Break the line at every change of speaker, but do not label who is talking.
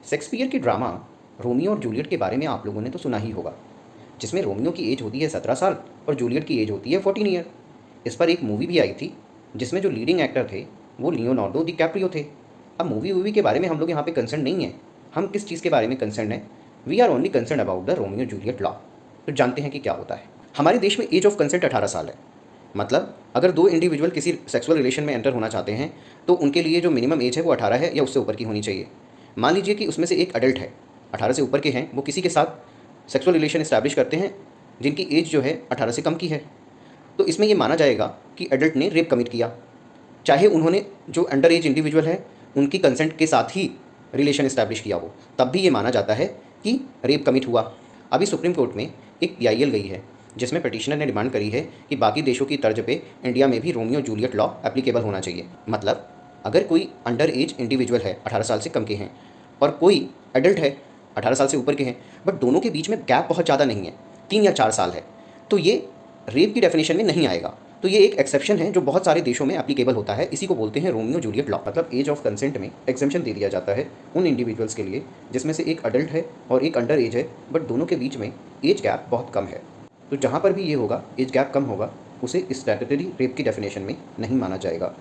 Shakespeare के drama Romeo और Juliet के बारे में आप लोगों ने तो सुना ही होगा, जिसमें रोमियो की एज होती है 17 साल और जूलियट की एज होती है 14 ईयर। इस पर एक मूवी भी आई थी जिसमें जो लीडिंग एक्टर थे वो लियोनार्डो डिकैप्रियो थे। अब मूवी के बारे में हम लोग यहाँ पे कंसर्न नहीं है, हम किस चीज़ के बारे में कंसर्न है, we are only concern about the Romeo Juliet law. तो जानते हैं कि क्या होता है। हमारे देश में एज ऑफ कंसेंट 18 साल है। मतलब अगर दो इंडिविजुअल किसी सेक्सुअल रिलेशन में एंटर होना चाहते हैं तो उनके लिए जो मिनिमम एज है वो 18 है या उससे ऊपर की होनी चाहिए। मान लीजिए कि उसमें से एक अडल्ट है, 18 से ऊपर के हैं, वो किसी के साथ सेक्सुअल रिलेशन इस्टेब्लिश करते हैं जिनकी एज जो है 18 से कम की है, तो इसमें ये माना जाएगा कि एडल्ट ने रेप कमिट किया, चाहे उन्होंने जो अंडर एज इंडिविजुअल है उनकी कंसेंट के साथ ही रिलेशन इस्टेब्लिश किया हो, तब भी ये माना जाता है कि रेप कमिट हुआ। अभी सुप्रीम कोर्ट में एक पीआईएल गई है जिसमें पिटिशनर ने डिमांड करी है कि बाकी देशों की तर्ज पे इंडिया में भी रोमियो जूलियट लॉ एप्लीकेबल होना चाहिए। मतलब अगर कोई अंडर एज इंडिविजुअल है, 18 साल से कम के हैं, और कोई एडल्ट है, 18 साल से ऊपर के हैं, बट दोनों के बीच में गैप बहुत ज़्यादा नहीं है, 3 या 4 साल है, तो ये रेप की डेफिनेशन में नहीं आएगा। तो ये एक एक्सेप्शन है जो बहुत सारे देशों में एप्लीकेबल होता है। इसी को बोलते हैं रोमियो जूलियट लॉ। मतलब एज ऑफ कंसेंट में एक्सेप्शन दे दिया जाता है उन इंडिविजुअल्स के लिए जिसमें से एक अडल्ट है और एक अंडर एज है, बट दोनों के बीच में एज गैप बहुत कम है। तो जहाँ पर भी ये होगा, एज गैप कम होगा, उसे स्टैट्यूटरी रेप की डेफिनेशन में नहीं माना जाएगा।